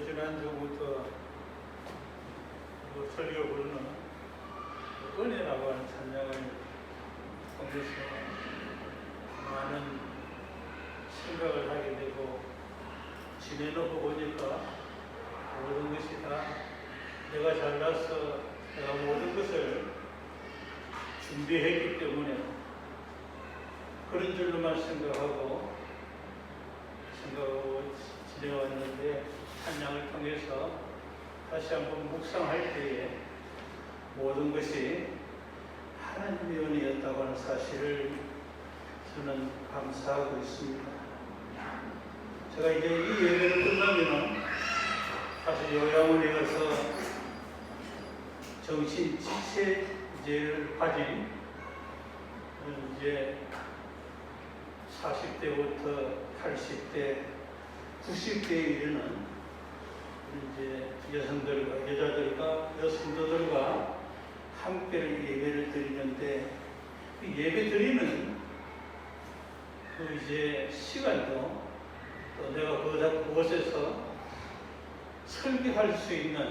지난주부터 설교 부르는 은혜라고 하는 찬양을 통해서 많은 생각을 하게 되고 지내놓고 보니까 모든 것이 다 내가 잘나서 내가 모든 것을 준비했기 때문에 그런 줄로만 생각하고 지내왔는데 찬양을 통해서 다시 한번 묵상할 때에 모든 것이 하나님의 은혜였다고 하는 사실을 저는 감사하고 있습니다. 제가 이제 이 예배를 끝나면은 사실 요양원에 가서 정신 지체제를 가진 이제 40대부터 80대, 90대에 이르는 이제 여성들과 여자들과 여성도들과 함께 예배를 드리는데 그 예배 드리는 그 이제 시간도 또 내가 그곳에서 설교할 수 있는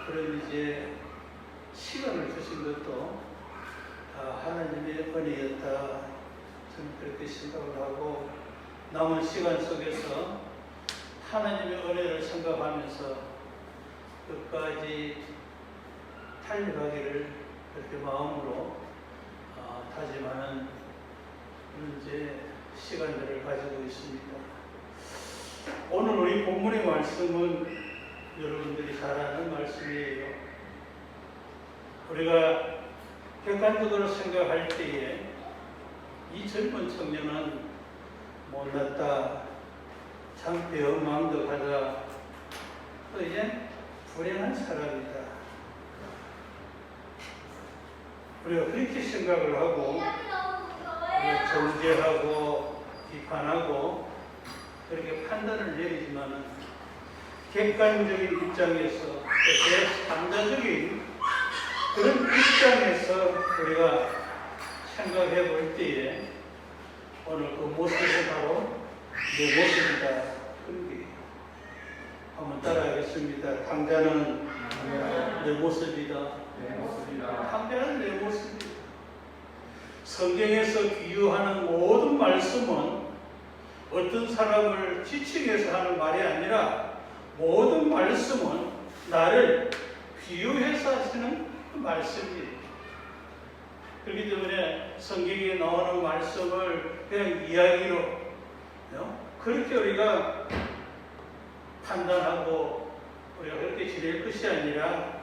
그런 이제 시간을 주신 것도 다 하나님의 은혜였다. 저는 그렇게 생각을 하고 남은 시간 속에서 하나님의 은혜를 생각하면서 끝까지 달려가기를 그렇게 마음으로 다짐하는 그런 이제 시간들을 가지고 있습니다. 오늘 우리 본문의 말씀은 여러분들이 잘 아는 말씀이에요. 우리가 객관적으로 생각할 때에 이 젊은 청년은 못났다, 참 배은망덕하다, 또 이제 불행한 사람이다. 우리가 그렇게 생각을 하고 정죄하고 비판하고 그렇게 판단을 내리지만은 객관적인 입장에서 제3자적인 그런 입장에서 우리가 생각해 볼 때에 오늘 그 모습은 바로 내 모습이다. 그런 게 한번 따라하겠습니다. 강자는 내 모습이다. 강자는 내 모습이다. 성경에서 비유하는 모든 말씀은 어떤 사람을 지칭해서 하는 말이 아니라 모든 말씀은 나를 비유해서 하시는 그 말씀이에요. 그렇기 때문에 성경에 나오는 말씀을 그냥 이야기로 그렇게 우리가 판단하고 우리가 그렇게 지낼 것이 아니라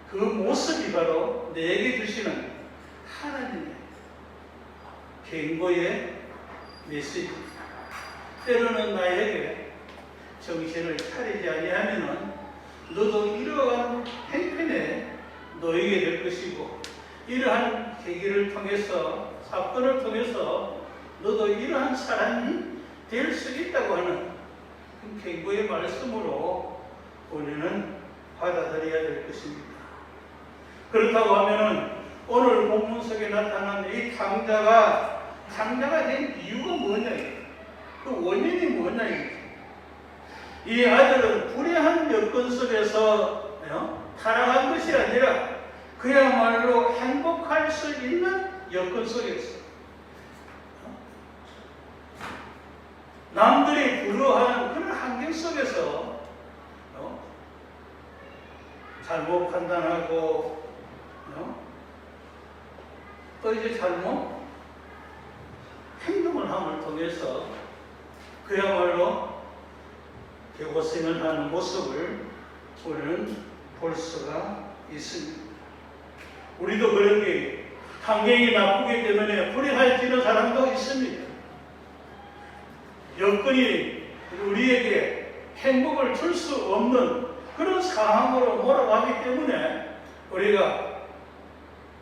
그 모습이 바로 내게 주시는 하나님의 경고의 메시지. 때로는 나에게 정신을 차리지 아니하면은 너도 이러한 행편에 놓이게 될 것이고 이러한 계기를 통해서 사건을 통해서 너도 이러한 사람이 될 수 있다고 하는 그 경고의 말씀으로 우리는 받아들여야 될 것입니다. 그렇다고 하면은 오늘 본문 속에 나타난 이 강자가 된 이유가 뭐냐? 그 원인이 뭐냐? 이 아들은 불의한 여건 속에서 타락한 것이 아니라 그야말로 행복할 수 있는 여건 속에서 남들이 부러워하는 그런 환경 속에서 잘못 판단하고 또 이제 잘못 행동을 함을 통해서 그야말로 개고생을 하는 모습을 우리는 볼 수가 있습니다. 우리도 그런 게 환경이 나쁘기 때문에 불행해지는 사람도 있습니다. 여건이 우리에게 행복을 줄 수 없는 그런 상황으로 몰아가기 때문에 우리가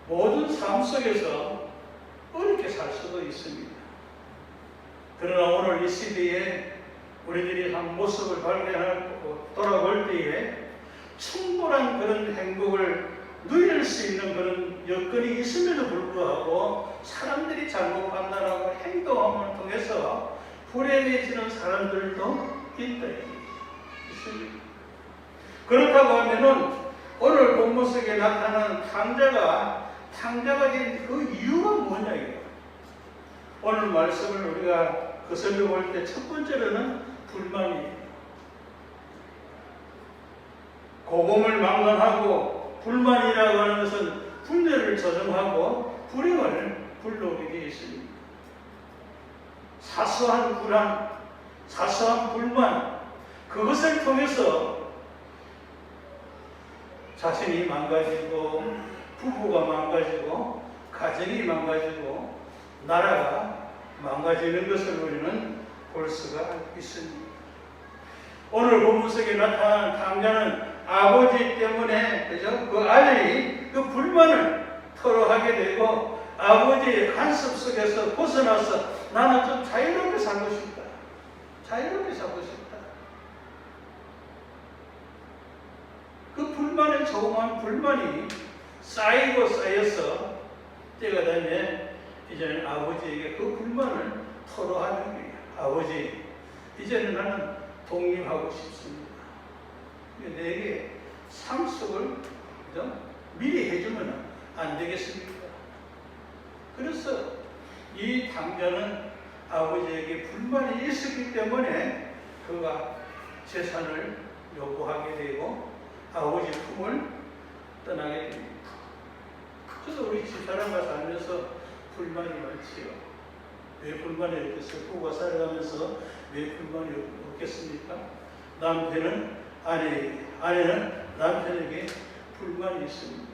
모든 삶 속에서 어렵게 살 수도 있습니다. 그러나 오늘 이 시대에 우리들이 한 모습을 발견하고 돌아볼 때에 충분한 그런 행복을 누릴 수 있는 그런 여건이 있음에도 불구하고 사람들이 잘못 판단하고 행동함을 통해서 불행해지는 사람들도 있다. 있습니다. 그렇다고 하면은 오늘 본문 속에 나타나는 탕자가 된 그 이유가 뭐냐 이거. 오늘 말씀을 우리가 거슬려 볼 때 첫 번째로는 불만이에요. 복음을 막론하고 불만이라고 하는 것은 분열을 조정하고 불행을 불러오게 되어 있습니다. 사소한 불안, 사소한 불만, 그것을 통해서 자신이 망가지고 부부가 망가지고 가정이 망가지고 나라가 망가지는 것을 우리는 볼 수가 있습니다. 오늘 본문 속에 나타난 탕자는 아버지 때문에 그죠? 그 아들이 그 불만을 토로하게 되고 아버지의 간섭 속에서 벗어나서 나는 좀 자유롭게 살고 싶다. 자유롭게 살고 싶다. 그 불만의 조그만 불만이 쌓이고 쌓여서 때가 되면 이제는 아버지에게 그 불만을 토로하는 거예요. 아버지, 이제는 나는 독립하고 싶습니다. 내게 상속을 미리 해주면 안 되겠습니까? 그래서 이 탕자는 아버지에게 불만이 있었기 때문에 그가 재산을 요구하게 되고 아버지 품을 떠나게 됩니다. 그래서 우리 집사람과 살면서 불만이 많지요. 왜 불만이 없겠어요? 부부가 살아가면서 왜 불만이 없겠습니까? 남편은 아내에게, 아내는 남편에게 불만이 있습니다.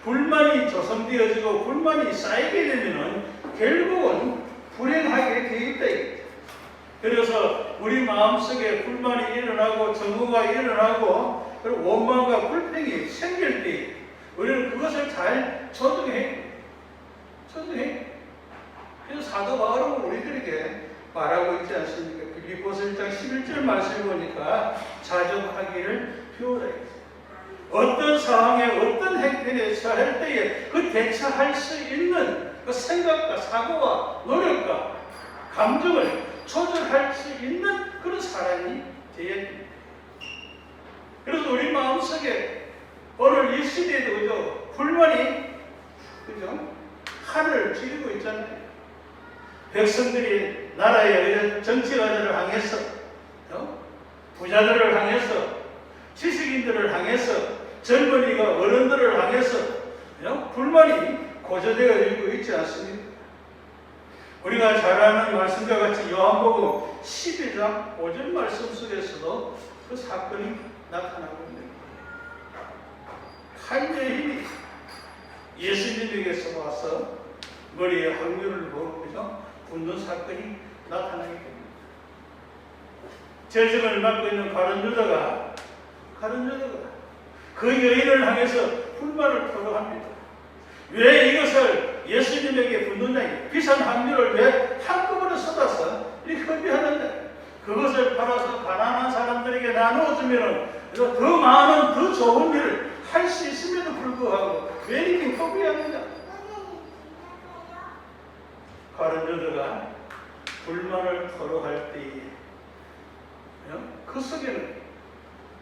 불만이 조성되어지고 불만이 쌓이게 되면 결국은 불행하게 되어 있다. 그래서 우리 마음속에 불만이 일어나고 정오가 일어나고 그리고 원망과 불평이 생길 때 우리는 그것을 잘 조정해. 그래서 사도 바울은 우리들에게 말하고 있지 않습니까? 빌립보서 1장 11절 말씀을 보니까 자족하기를 배우라. 어떤 상황에 어떤 행편에 처할 때에 그 대처할 수 있는 그 생각과 사고와 노력과 감정을 조절할 수 있는 그런 사람이 되어야 됩니다. 그래서 우리 마음속에 오늘 이 시대에도 그죠? 불만이 그죠? 하늘을 찌르고 있잖아요. 백성들이 나라의 정치가들을 향해서 부자들을 향해서 지식인들을 향해서 젊은이가 어른들을 향해서 불만이 고조되어 있지 않습니까? 우리가 잘 아는 말씀과 같이 요한복음 12장 5절 말씀 속에서도 그 사건이 나타나고 있는 거예요. 한 여인이 예수님에게서 와서 머리에 항유를 보고 붙는 사건이 나타나게 됩니다. 재정을 맡고 있는 가룟 유다가 그 여인을 향해서 불만을 토로합니다. 왜 이것을 예수님에게 붙느냐? 비싼 항유를 왜 한꺼번에 쏟아서 이렇게 허비하는데 그것을 팔아서 가난한 사람들에게 나누어주면 더 많은 더 좋은 일을 할 수 있음에도 불구하고 왜 이렇게 허비하느냐? 가룟 유다가 불만을 토로할 때에 그 속에는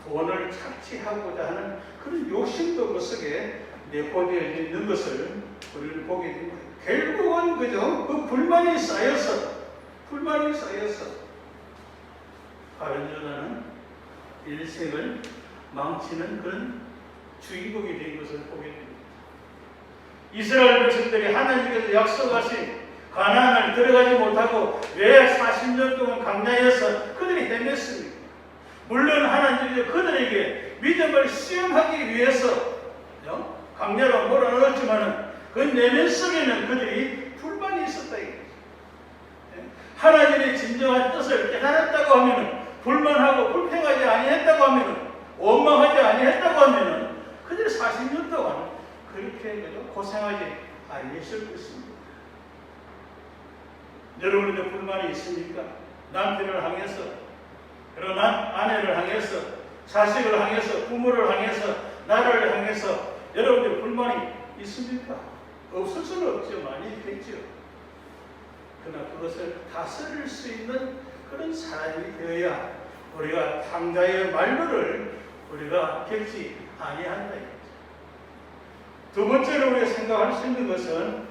돈을 착취하고자 하는 그런 욕심도 그 속에 내포되어 있는 것을 우리는 보게 됩니다. 결국은 그죠? 그 불만이 쌓여서 가룟 유다는 일생을 망치는 그런 주인공이 된 것을 보게 됩니다. 이스라엘 백성들이 하나님께서 약속하신 가나안을 들어가지 못하고 왜 40년 동안 광야에서 그들이 헤맸습니까? 물론 하나님이 그들에게 믿음을 시험하기 위해서 광야로 몰아넣었지만 그 내면 속에는 그들이 불만이 있었다. 하나님의 진정한 뜻을 깨달았다고 하면 불만하고 불평하지 아니했다고 하면 원망하지 아니했다고 하면 그들이 40년 동안 그렇게 고생하지 아니했을 것입니다. 여러분들 불만이 있습니까? 남편을 향해서, 그러나 아내를 향해서, 자식을 향해서, 부모를 향해서, 나라를 향해서 여러분들 불만이 있습니까? 없을 수는 없죠. 많이 있겠죠. 그러나 그것을 다스릴 수 있는 그런 사람이 되어야 우리가 탕자의 말로를 우리가 겪지 아니한다. 두 번째로 우리가 생각할 수 있는 것은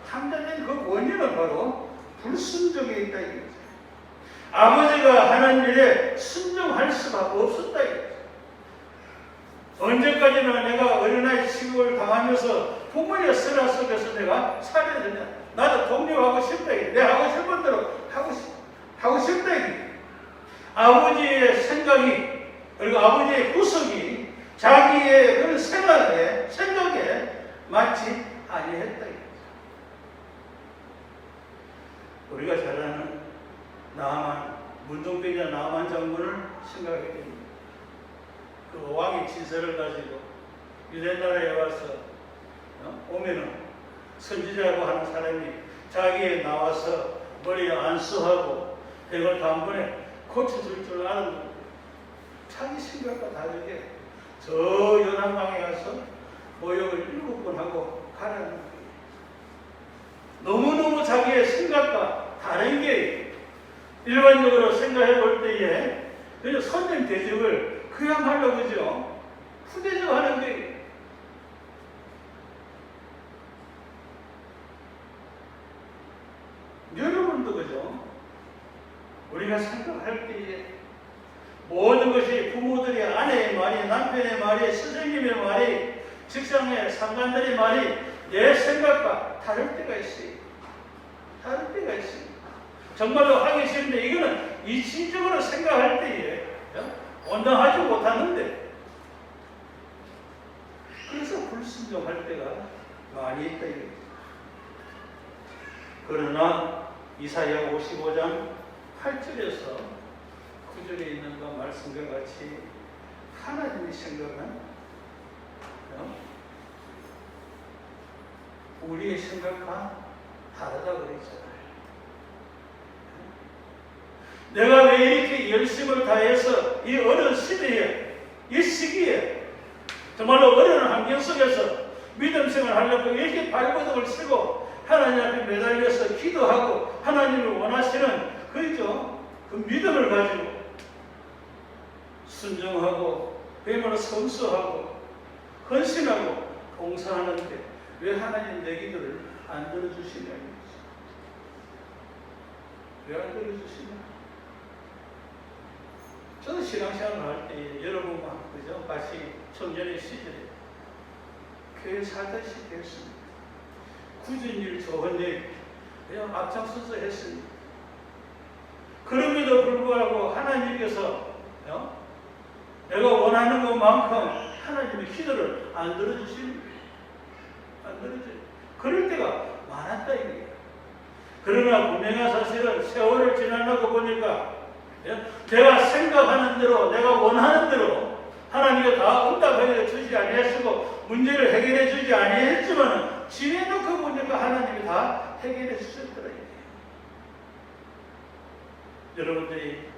탕자된 그 원인은 바로 불순종에 있다. 아버지가 하는 일에 순종할 수가 없었다. 언제까지나 내가 어린아이 취급을 당하면서 부모의 설화 속에서 내가 살아야 되냐? 나도 독립하고 싶다. 내 하고 싶은 대로 하고 싶다. 아버지의 생각이, 그리고 아버지의 구석이 자기의 그런 생각에 맞지 아니했다. 우리가 잘 아는 문둥병이나 나만 장군을 생각하게 됩니다. 그 왕의 진설을 가지고 유대나라에 와서 오면은 선지자라고 하는 사람이 자기에 나와서 머리에 안수하고 백을 단번에 고쳐줄 줄 아는 자기 생각과 다르게 저 연안강에 가서 모욕을 7번 하고 가라는 거예요. 너무너무 자기의 생각과 다른 게 일반적으로 생각해 볼 때에 그냥 손님 대접을 그야말로 그죠? 후대접하는 거예요. 여러분도 그죠? 우리가 생각할 때에 모든 것이 부모들의 아내의 말이, 남편의 말이, 선생님의 말이, 직장의 상관들의 말이 내 생각과 다를 때가 있어요. 다를 때가 있어요. 정말로 하기 싫은데 이거는 이치적으로 생각할 때에 온당하지 못하는데 그래서 불순종할 때가 많이 있다. 그러나 이사야 55장 8절에서 9절에 있는 그 말씀과 같이 하나님의 생각은 우리의 생각과 다르다고 그랬잖아요. 내가 왜 이렇게 열심을 다해서 이 어려운 시대에, 이 시기에 정말로 어려운 환경 속에서 믿음 생활을 하려고 이렇게 발버둥을 치고 하나님 앞에 매달려서 기도하고 하나님을 원하시는 그 믿음을 가지고 순종하고 그야말로 성수하고 헌신하고 봉사하는데 왜 하나님 내 기도를 안 들어주시냐? 왜 안 들어주시냐? 저는 신앙생활을 할 때 여러분과 그죠? 같이 청년의 시절에 교회 살다시피 했습니다. 굳은 일, 좋은 일 그냥 앞장서서 했습니다. 그럼에도 불구하고 하나님께서 내가 원하는 것만큼 하나님의 기도를 안 들어주십니다. 안 들어줘요. 그럴 때가 많았다 이거예요. 그러나 분명한 사실은 세월을 지나고 보니까 내가 생각하는 대로 내가 원하는 대로 하나님이 다 응답해 주지 아니하시고 문제를 해결해 주지 아니했지만 지내놓고 보니까 하나님이 다 해결해 주셨더라고요. 여러분들이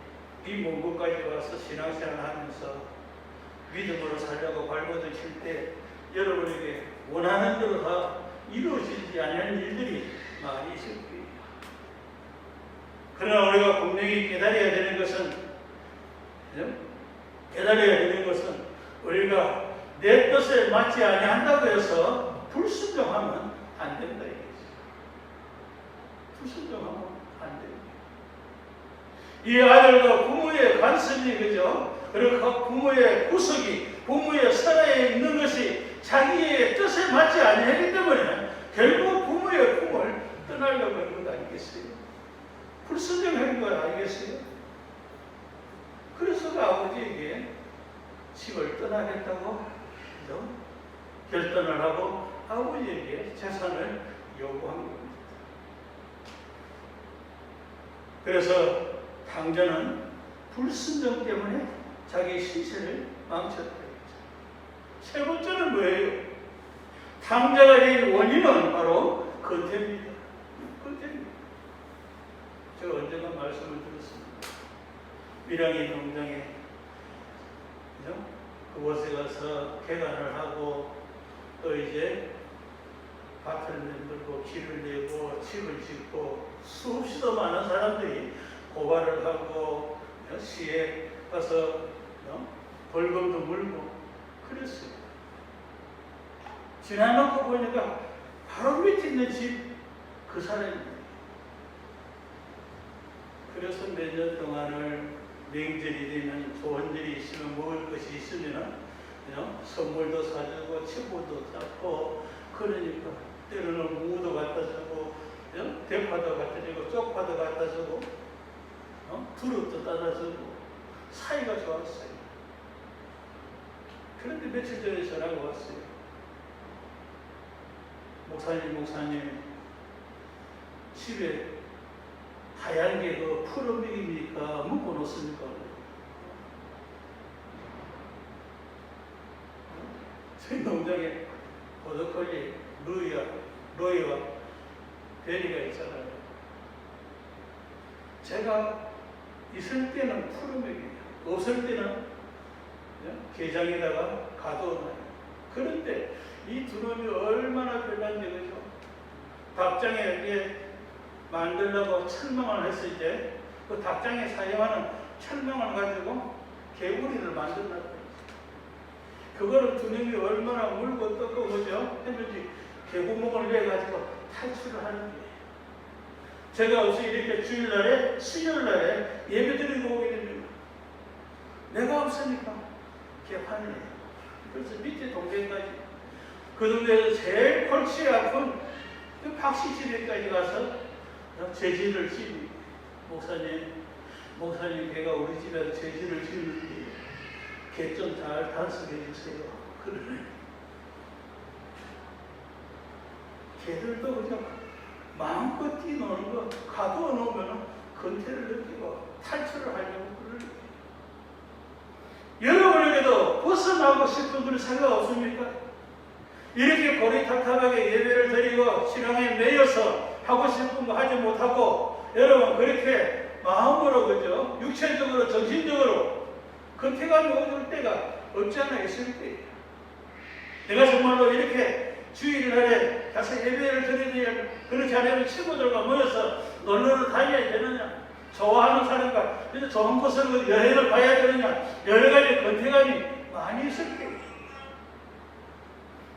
이 먼 곳까지 와서 신앙생활을 하면서 믿음으로 살려고 발버둥 칠 때 여러분에게 원하는 대로 다 이루어지지 않는 일들이 많이 있을 거예요. 그러나 우리가 분명히 깨달아야 되는 것은 우리가 내 뜻에 맞지 아니한다고 해서 불순종하면 안 된다 이거죠. 불순종하면 안 됩니다. 이 아들도 부모의 관습이 그죠? 그리고 부모의 구석이 부모의 설화에 있는 것이 자기의 뜻에 맞지 아니하기 때문에 결국 부모의 품을 떠나려고 하는 것 아니겠어요? 불순종한 거 아니겠어요? 그래서 그 아버지에게 집을 떠나겠다고 그죠? 결단을 하고 아버지에게 재산을 요구한 겁니다. 그래서 탕자는 불순종 때문에 자기 신세를 망쳤다. 세 번째는 뭐예요? 탕자가 된 원인은 바로 근태입니다. 근태입니다. 제가 언젠가 말씀을 드렸습니다. 밀양의 농장에 그곳에 가서 개간을 하고 또 이제 밭을 만들고 길을 내고 집을 짓고 수없이도 많은 사람들이 고발을 하고 시에 가서 벌금도 물고 그랬어요. 지나놓고 보니까 바로 밑에 있는 집 그 사람입니다. 그래서 몇 년 동안을 명절이 되면 좋은 일이 있으면 먹을 것이 있으면 선물도 사주고 친구도 잡고 그러니까 때로는 무도 갖다 주고 대파도 갖다 주고 쪽파도 갖다 주고 두릅도 따다 주고 사이가 좋았어요. 그런데 며칠 전에 전화가 왔어요. 목사님 집에 하얀 게 그 푸른빛입니까? 묶어 놓습니까? 저희 농장에 보더콜리 로이와 베리가 있잖아요. 제가 있을 때는 푸른빛이에요. 없을 때는 게장에다가 가둬놔요. 그런데 이 두 놈이 얼마나 별난지 그죠? 닭장에 이렇게 만들려고 철망을 했을 때 그 닭장에 사용하는 철망을 가지고 개구리를 만들었어요. 그거를 두 놈이 얼마나 물고 뜯고 그죠? 했는지 개구멍을 내가지고 탈출을 하는 거예요. 제가 없이 이렇게 주일날에 수요일날에 예배드리고 오게 됩니다. 내가 없으니까 개판이에요. 그래서 밑에 동네까지 그 동네에서 제일 골치 아픈 그 박씨 집에까지 가서 제지를 지니 목사님 걔가 우리 집에서 제지를 지는데 걔 좀 잘 단속해 주세요. 그러네. 걔들도 그냥 마음껏 뛰노는 거 가두어 놓으면 근태를 느끼고 탈출을 하려고 그러네. 여러분에게도 벗어나고 싶은 그런 생각 없습니까? 이렇게 고리탁탁하게 예배를 드리고 신앙에 매여서 하고 싶은 거 하지 못하고 여러분 그렇게 마음으로 그죠? 육체적으로 정신적으로 근태감이 오줄 때가 없지 않아 있을 때예요. 내가 정말로 이렇게 주일날에 가서 예배를 드리는 그렇지 않으면 친구들과 모여서 놀러를 다녀야 되느냐? 좋아하는 사람과 좋은 곳으로 여행을 가야 되느냐? 여러 가지 근태감이 많이 있을 때예요.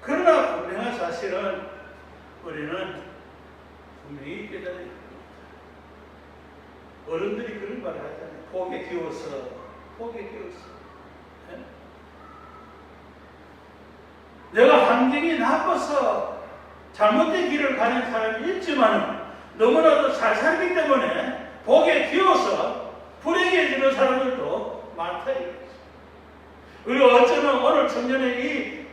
그러나 분명한 사실은 우리는 분명히 깨달아야 됩니다. 어른들이 그런 말을 하잖아요. 복에 끼워서. 네? 내가 환경이 나빠서 잘못된 길을 가는 사람이 있지만 너무나도 잘 살기 때문에 복에 끼워서 불행해지는 사람들도 많다 이거죠. 우리가 어쩌면 오늘 청년의 이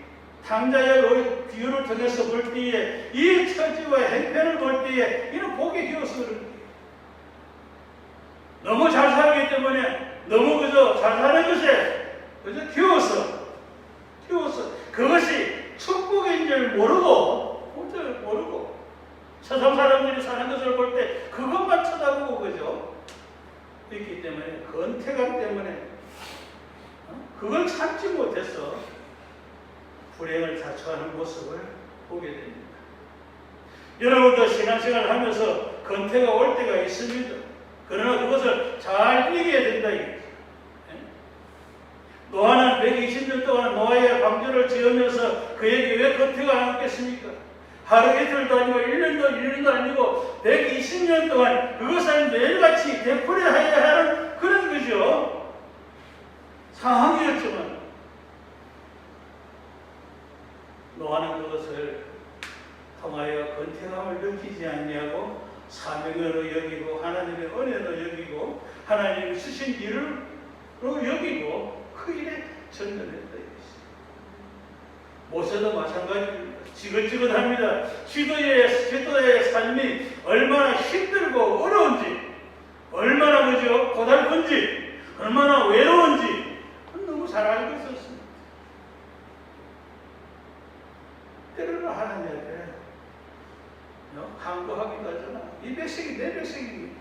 당자의 비유를 통해서 볼 때에 이 처지와 행편을 볼 때에 이런 복에 끼워서 그런 거예요. 너무 잘 살기 때문에 너무 그저 잘 사는 것에 그저 끼워서 그것이 축복인 줄 모르고 세상 사람들이 사는 것을 볼 때 그것만 쳐다보고 그죠? 있기 때문에 근태감 때문에 그걸 참지 못해서 불행을 자초하는 모습을 보게 됩니다. 여러분도 신앙생활을 하면서 근태가 올 때가 있습니다. 그러나 그것을 잘 이겨야 된다 이거죠. 노아는 120년 동안 노아의 방주를 지으면서 그에게 왜 근태가 안 왔겠습니까? 하루 이틀도 아니고 1년도 아니고 120년 동안 그것을 매일같이 되풀이해야 하는 그런 거죠. 상황이었지만 노아는 그것을 통하여 근태감을 느끼지 않냐고 사명으로 여기고 하나님의 은혜로 여기고 하나님의 주신 일로 여기고 그 일에 전념했다 이것입니다. 모세도 마찬가지입니다. 지긋지긋합니다. 지도의 삶이 얼마나 힘들고 어려운지 얼마나 그죠 고달픈지 얼마나 외로운지 너무 잘 알고 있었습니다. 때로는 하나님께 항거하기도 하잖아. 이 백성이 내 백성입니다.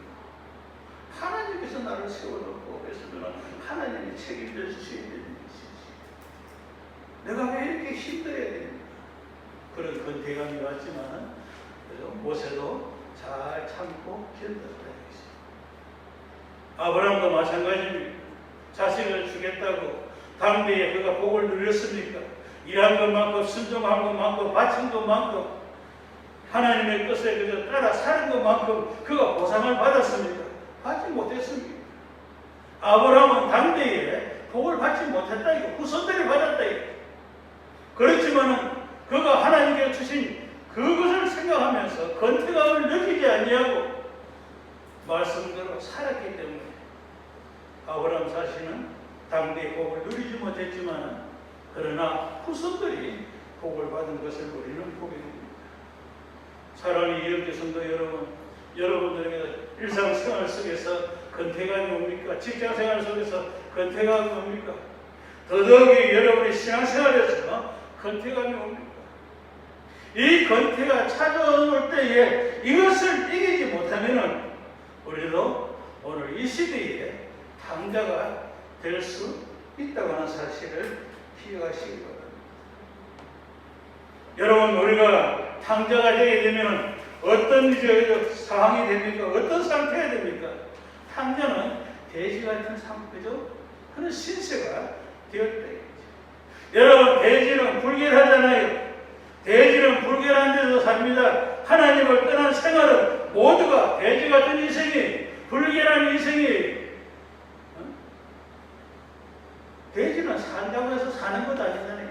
하나님께서 나를 세워놓고 그랬으면 하나님이 책임져 주셔야 되는 것이지. 내가 왜 이렇게 힘들어야 됩니까? 그런 건태감이 왔지만 모세도 잘 참고 견뎠다. 아브라함도 마찬가지입니다. 자식을 주겠다고 당대에 그가 복을 누렸습니까? 일한 것만큼 순종한 것만큼 바친 것만큼 하나님의 뜻에 그저 따라 사는 것만큼 그가 보상을 받았습니까? 받지 못했습니다. 아브라함은 당대에 복을 받지 못했다 이거 후손들이 받았다 이거. 그렇지만은 그가 하나님께 주신 그것을 생각하면서 건태감을 느끼지 아니하고 말씀대로 살았기 때문에 아브라함 자신은 당대의 복을 누리지 못했지만 그러나 후손들이 복을 받은 것을 우리는 보게 됩니다. 사랑하는 이영교 성도 여러분, 여러분들에게 일상생활 속에서 건태감이 옵니까? 직장생활 속에서 건태감이 옵니까? 더더욱이 여러분의 신앙생활에서 건태감이 옵니까? 이 건태가 찾아올 때에 이것을 이기지 못하면은 우리도 오늘 이 시대에 당자가 될 수 있다고 하는 사실을 기억하시기 바랍니다. 여러분, 우리가 당자가 되게 되면 어떤 상황이 됩니까? 어떤 상태가 됩니까? 당자는 돼지 같은 상태죠. 그런 신세가 되었다. 여러분, 돼지는 불결하잖아요. 돼지는 불결한 데서 삽니다. 하나님을 떠난 생활은 모두가 돼지 같은 인생이 불결한 인생이 돼지는 산다고 해서 사는 것 아니잖아요.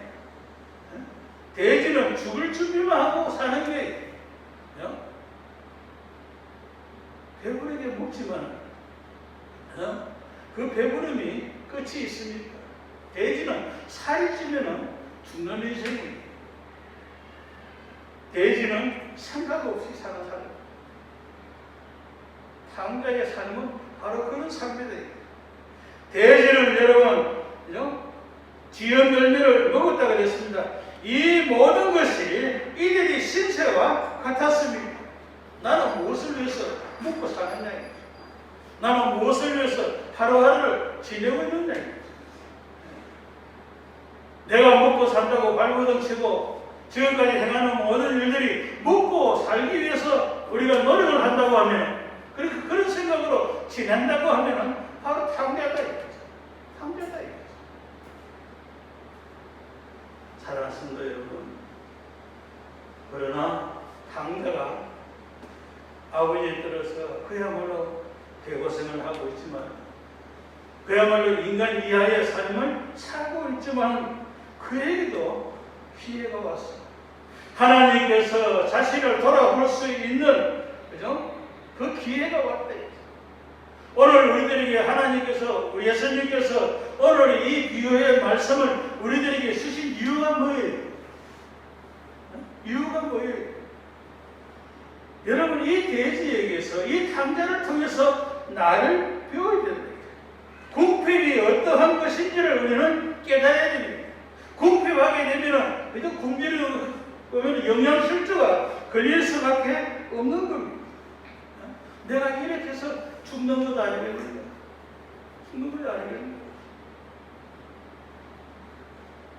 돼지는 죽을 준비만 하고 사는 거예요. 배부르게 먹지만 그 배부름이 끝이 있습니까? 돼지는 살이 찌면 죽는 인생이에요. 돼지는 생각 없이 사는 삶. 당자의 삶은 바로 그런 삶이다. 돼지는 여러분 지연 열매를 먹었다고 그랬습니다. 이 모든 것이 이들이 신세와 같았습니다. 나는 무엇을 위해서 먹고 사느냐? 나는 무엇을 위해서 하루하루를 지내고 있느냐? 내가 먹고 산다고 발버둥치고 지금까지 행하는 모든 일들이 먹고 살기 위해서 우리가 노력을 한다고 하면 그런 생각으로 지낸다고 하면 바로 탕자다. 탕자다. 사랑하는 성도 여러분, 그러나 탕자가 아버지에 따라서 그야말로 대고생을 하고 있지만 그야말로 인간 이하의 삶을 살고 있지만 그에게도 기회가 왔습니다. 하나님께서 자신을 돌아볼 수 있는 그 기회가 왔다. 오늘 우리들에게 하나님께서 우리 예수님께서 오늘 이 비유의 말씀을 우리들에게 주신 이유가 뭐예요? 이유가 뭐예요? 여러분, 이 돼지에게서 이 탕자를 통해서 나를 배워야 됩니다. 궁핍이 어떠한 것인지를 우리는 깨달아야 됩니다. 궁핍하게 되면 그저 굶주려 보면 영양실조가 걸릴 수밖에 없는 겁니다. 내가 이렇게 해서 죽는 것 아니겠는가? 죽는 것 아니겠는가?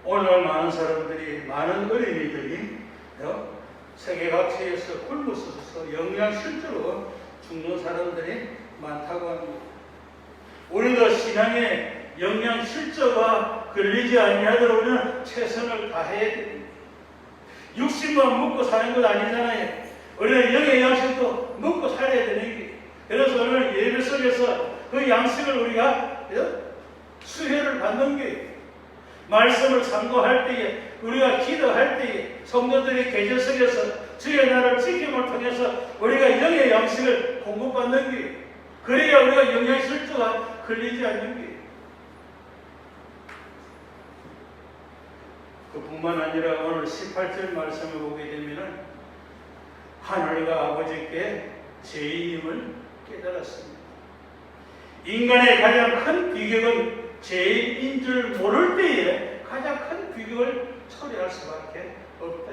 오늘 많은 사람들이, 많은 어린이들이 세계 각지에서 굶어서서 영양실조로 죽는 사람들이 많다고 합니다. 우리도 신앙에 영양실조가 걸리지 아니하도록 우리는 최선을 다해야 됩니다. 육신만 먹고 사는 것 아니잖아요. 우리는 영의 양식도 먹고 살아야 되는 게. 그래서 오늘 예배 속에서 그 양식을 우리가 수혜를 받는 게 말씀을 상고할 때에 우리가 기도할 때에 성도들의 계절 속에서 주의 나라를 지킴을 통해서 우리가 영의 양식을 공급받는 게 그래야 우리가 영양실조가 걸리지 않는 게 그뿐만 아니라 오늘 18절 말씀을 보게 되면 하늘과 아버지께 죄인임을 깨달았습니다. 인간의 가장 큰 비극은 죄인인 줄 모를 때에 가장 큰 비극을 처리할 수밖에 없다.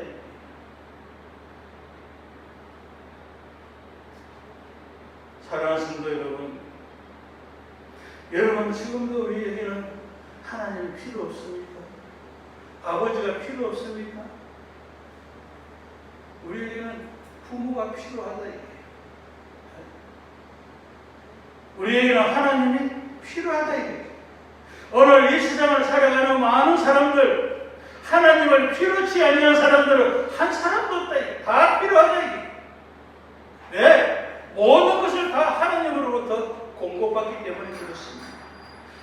사랑하는 성도 여러분, 여러분 지금도 우리에게는 하나님 필요 없습니까? 아버지가 필요 없습니까? 부모가 필요하다. 우리에게는 하나님이 필요하다. 오늘 이 세상을 살아가는 많은 사람들, 하나님을 필요치 아니한 사람들은 한 사람도 없다. 다 필요하다. 네, 모든 것을 다 하나님으로부터 공급받기 때문에 그렇습니다.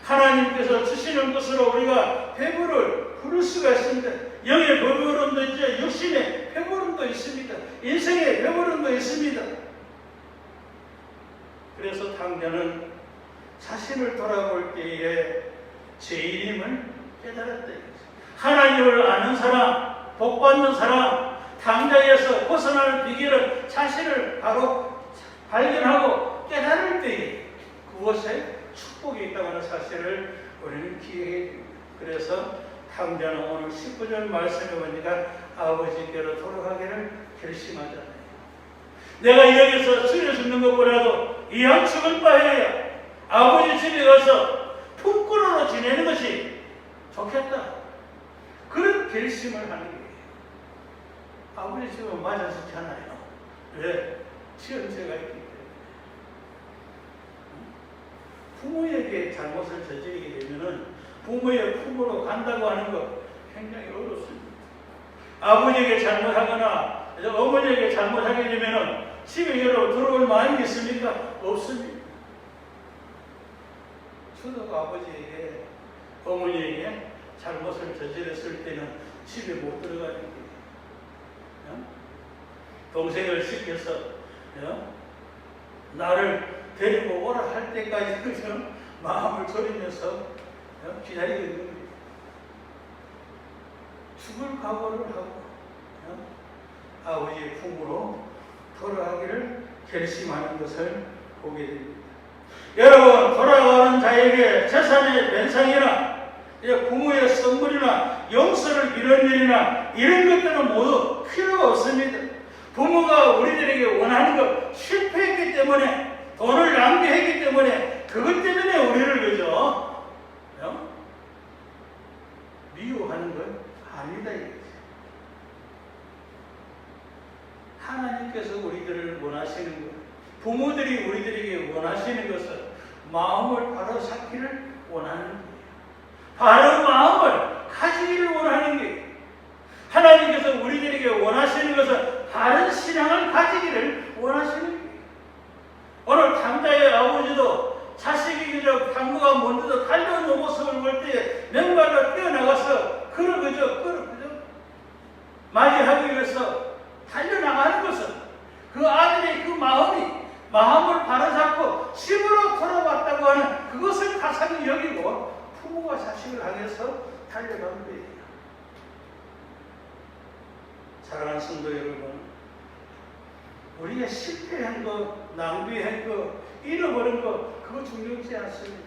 하나님께서 주시는 것으로 우리가 배부를 부를 수가 있습니다. 영의 배부름도 있죠. 육신의 배부름도 있습니다. 인생의 배부름도 있습니다. 그래서 탕자는 자신을 돌아볼 때에 죄인임을 깨달았다. 하나님을 아는 사람, 복받는 사람, 탕자에서 벗어나는 비결은 자신을 바로 발견하고 깨달을 때에 그것에 축복이 있다고 하는 사실을 우리는 기억해야 됩니다. 그래서 탕자는 오늘 19절 말씀에 보니까 아버지께로 돌아가기를 결심하잖아요. 내가 여기서 죽여 죽는 것보다도 이왕 죽을 바에야 아버지 집에 가서 품꾼으로 지내는 것이 좋겠다. 그런 결심을 하는 거예요. 아버지 집은 맞아서잖아요. 왜? 지연죄가 있기 때문에. 부모에게 잘못을 저지르게 되면은 부모의 품으로 간다고 하는 것 굉장히 어렵습니다. 아버지에게 잘못하거나 어머니에게 잘못하게 되면은 집에 들어올 마음이 있습니까? 없습니다. 저도 아버지에게 어머니에게 잘못을 저질렀을 때는 집에 못 들어가는 거예요. 동생을 시켜서 나를 데리고 오라 할 때까지 그저 마음을 졸이면서 기다리고 있는 거예요. 죽을 각오를 하고 아버지의 품으로 돌아가기를 결심하는 것을 보게 됩니다. 여러분, 돌아가는 자에게 재산의 변상이나 부모의 선물이나 용서를 빌는 일이나 이런 것들은 모두 필요가 없습니다. 부모가 우리들에게 원하는 것 실패했기 때문에, 돈을 낭비했기 때문에, 그것 때문에 우리를 그저 미워하는 것 아니다. 하나님께서 우리들을 원하시는 것, 부모들이 우리들에게 원하시는 것은 마음을 바로 잡기를 원하는 거예요. 바른 마음을 가지기를 원하는 거예요. 하나님께서 우리들에게 원하시는 것은 바른 신앙을 가지기를 원하시는 거예요. 오늘 탕자의 아버지도 자식이 그저 당구가 먼저 달려오는 모습을 볼 때에 맨발로 뛰어나가서 그저 맞이하기 위해서 달려나가는 것은 그 아들의 그 마음을 바로잡고 집으로 돌아왔다고 하는 그것을 가상히 여기고 부모가 자식을 향해서 달려간 거예요. 사랑하는 성도 여러분, 우리가 실패한 것, 낭비한 것, 잃어버린 것, 그거 중요하지 않습니다.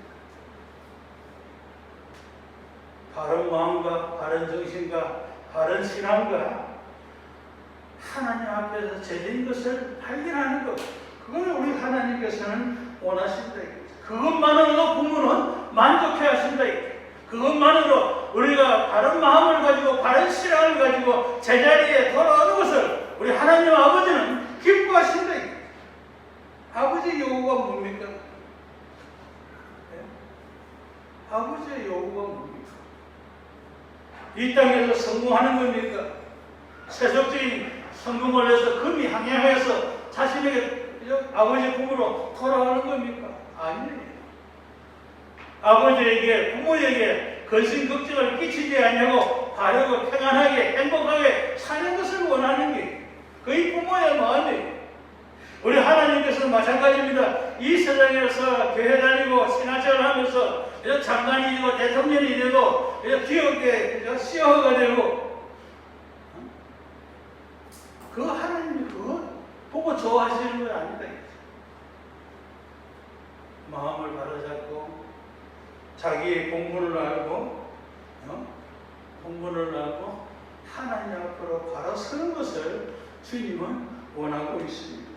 바른 마음과 바른 정신과 바른 신앙과 하나님 앞에서 제대인 것을 발견하는 것, 그걸 우리 하나님께서는 원하신다. 그것만으로도 부모는 만족해 하신다. 그것만으로 우리가 바른 마음을 가지고 바른 신앙을 가지고 제자리에 돌아오는 것을 우리 하나님 아버지는 기뻐하신다. 아버지의 요구가 뭡니까? 네? 아버지의 요구가 뭡니까? 이 땅에서 성공하는 겁니까? 세속적인 성공을 해서 금이 항해해서 자신에게 아버지 품으로 돌아가는 겁니까? 아니에요. 아버지에게, 부모에게 근심 걱정을 끼치지 않냐고 바르고 평안하게 행복하게 사는 것을 원하는 게 그의 부모의 마음이에요. 우리 하나님께서는 마찬가지입니다. 이 세상에서 교회 다니고 신앙생활 하면서 장관이 되고 대통령이 되고 기업계 CEO가 되고 그 하나님이 그거 보고 좋아하시는 건 아니다. 마음을 바로잡고 자기의 본분을 알고 하나님 앞으로 바로 서는 것을 주님은 원하고 있습니다.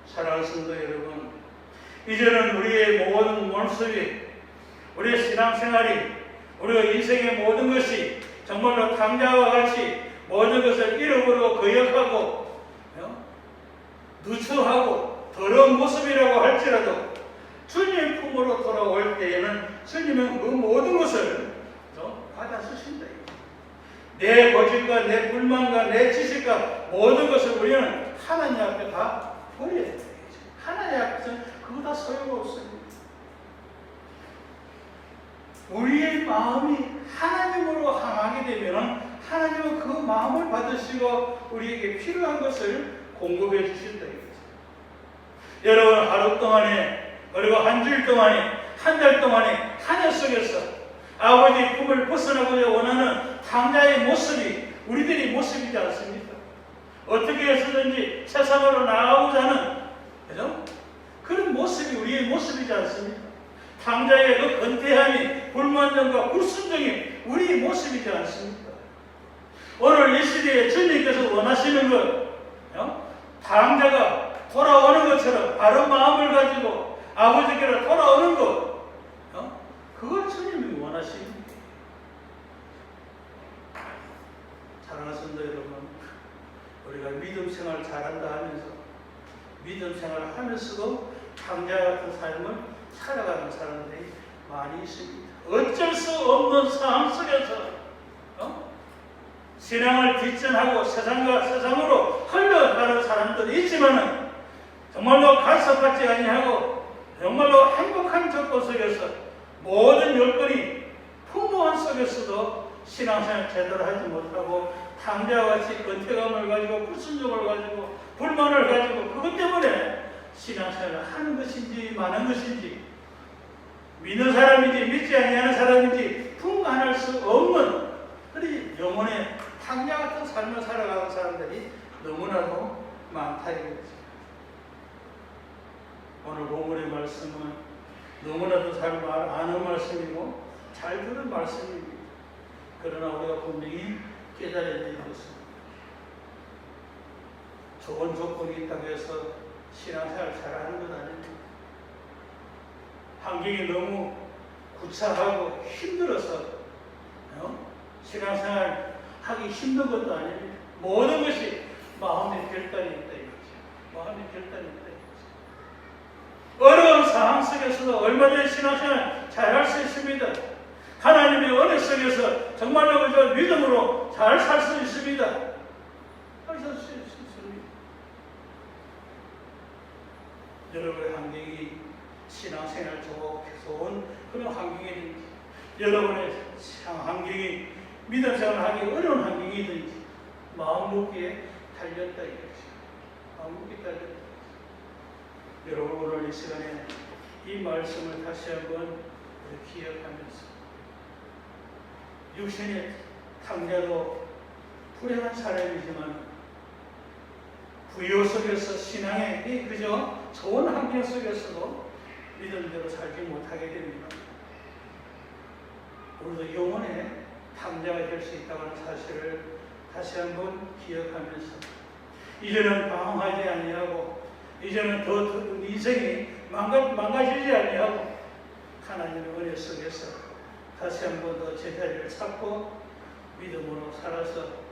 사랑하는 성도 여러분, 이제는 우리의 모든 모습이, 우리의 신앙생활이, 우리의 인생의 모든 것이 정말로 탕자와 같이 모든 것을 잃어버리고 거역하고 누추하고 더러운 모습이라고 할지라도 주님 품으로 돌아올 때에는 주님은 그 모든 것을 받아 쓰신다. 내 고집과 내 불만과 내 지식과 모든 것을 우리는 하나님 앞에 다 버려야 돼요. 하나님 앞에서는 그거 다 소용없습니다. 우리의 마음이 하나님으로 향하게 되면 하나님은 그 마음을 받으시고 우리에게 필요한 것을 공급해 주신다. 여러분, 하루 동안에, 그리고 한 주일 동안에, 한 달 동안에 한 해 속에서 아버지의 품을 벗어나고자 원하는 탕자의 모습이 우리들의 모습이지 않습니까? 어떻게 해서든지 세상으로 나아가고자 하는, 그죠? 그런 모습이 우리의 모습이지 않습니까? 탕자의 그 건태함이, 불만정과 불순종이 우리의 모습이지 않습니까? 오늘 이 시대에 주님께서 원하시는 것, 탕자가 돌아오는 것처럼 바른 마음을 가지고 아버지께로 돌아오는 것, 그걸 주님이 원하시는 거예요. 사랑하는 성도 여러분, 우리가 믿음 생활 잘한다 하면서 믿음 생활을 하면서도 탕자 같은 삶을 살아가는 사람들이 많이 있습니다. 어쩔 수 없는 상황 속에서 신앙을 뒷전하고 세상으로 흘러가는 사람들이 있지만은 정말로 간섭받지 아니하고 정말로 행복한 조건 속에서 모든 여건이 풍부한 속에서도 신앙생활 제대로 하지 못하고 탕자와 같이 건태감을 가지고 불순종을 가지고 불만을 가지고 그것 때문에 신앙생활을 하는 것인지 마는 것인지 믿는 사람인지 믿지 아니하는 사람인지 분간할 수 없는 그리 영혼의 탕자 같은 삶을 살아가는 사람들이 너무나도 많다 이거죠. 오늘 본문의 말씀은 너무나도 잘 아는 말씀이고 잘 들은 말씀입니다. 그러나 우리가 분명히 깨달아야 될 것은 좋은 조건이 있다고 해서 신앙생활 잘하는 것 아닙니다. 환경이 너무 구차하고 힘들어서 신앙생활 하기 힘든 것도 아닙니다. 모든 것이 마음의 결단이 있다 이거죠. 마음의 결단이 있다 이거죠. 어려운 상황 속에서도 얼마든지 신앙생활 잘할 수 있습니다. 하나님의 은혜 속에서 정말로 그저 믿음으로 잘 살 수 있습니다. 잘 살 수 있습니다. 여러분의 환경이 신앙생활 좋은 그런 환경이든지 여러분의 환경이 믿음생활 하기 어려운 환경이든지 마음먹기에 달렸다 이거죠. 마음먹기에 달렸다. 여러분 오늘 이 시간에 이 말씀을 다시 한번 기억하면서 육신의 탕자도 불행한 사람이지만 부요 속에서 신앙의 그저 좋은 환경 속에서도 믿음대로 살지 못하게 됩니다. 우리도 영혼의 탕자가 될 수 있다는 사실을 다시 한번 기억하면서 이제는 방황하지 아니하고 이제는 더 인생이 망가지지 아니하고 하나님의 은혜 속에서 다시 한번 더 제자리를 찾고 믿음으로 살아서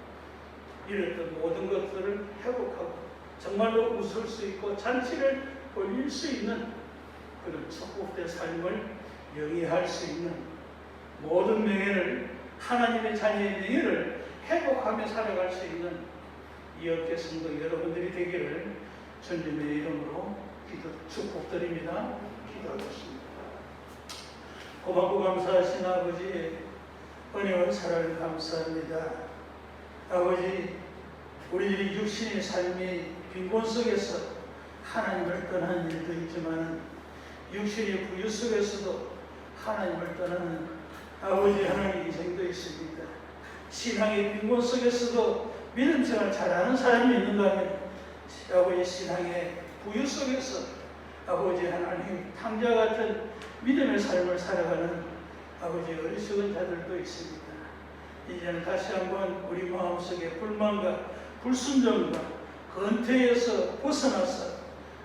잃었던 모든 것들을 회복하고 정말로 웃을 수 있고 잔치를 벌릴 수 있는 그런 축복된 삶을 영위할 수 있는 모든 명예를 하나님의 자녀의 명예를 회복하며 살아갈 수 있는 이어깨 성도 여러분들이 되기를 주님의 이름으로 축복드립니다. 기도하겠습니다. 고맙고 감사하신 아버지 은혜와 사랑을 감사합니다. 아버지 우리들이 육신의 삶이 빈곤 속에서 하나님을 떠나는 일도 있지만 육신의 부유 속에서도 하나님을 떠나는 아버지 하나님의 인생도 있습니다. 신앙의 빈곤 속에서도 믿음생활 잘하는 사람이 있는가 하면 아버지 신앙의 부유 속에서 아버지 하나님 탕자 같은 믿음의 삶을 살아가는 아버지 어리석은 자들도 있습니다. 이제는 다시 한번 우리 마음속에 불만과 불순종과 건태에서 벗어나서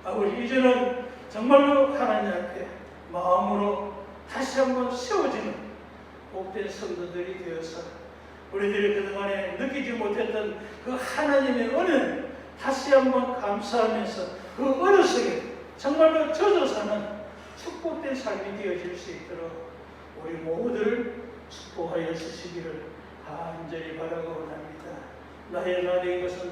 아버지 이제는 정말로 하나님 앞에 마음으로 다시 한번 세워지는 복된 성도들이 되어서 우리들이 그동안에 느끼지 못했던 그 하나님의 은혜를 다시 한번 감사하면서 그 어느 속에 정말로 젖어 사는 축복된 삶이 되어질 수 있도록 우리 모두를 축복하여 주시기를 간절히 바라고 원합니다. 나의 나된 것은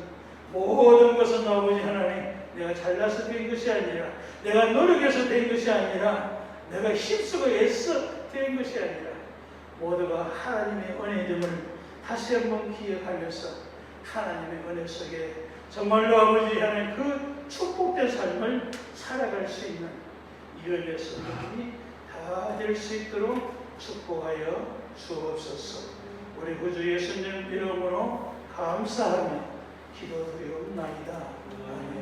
모든 것은 아버지 하나님 내가 잘나서 된 것이 아니라 내가 노력해서 된 것이 아니라 내가 힘쓰고 애써 된 것이 아니라 모두가 하나님의 은혜됨을 다시 한번 기억하면서 하나님의 은혜 속에 정말로 아버지 하나님 그 축복된 삶을 살아갈 수 있는 이런 성도들이 다 될 수 있도록 축복하여 주옵소서. 우리 구주 예수님 이름으로 감사하며 기도드리옵나이다. 아멘.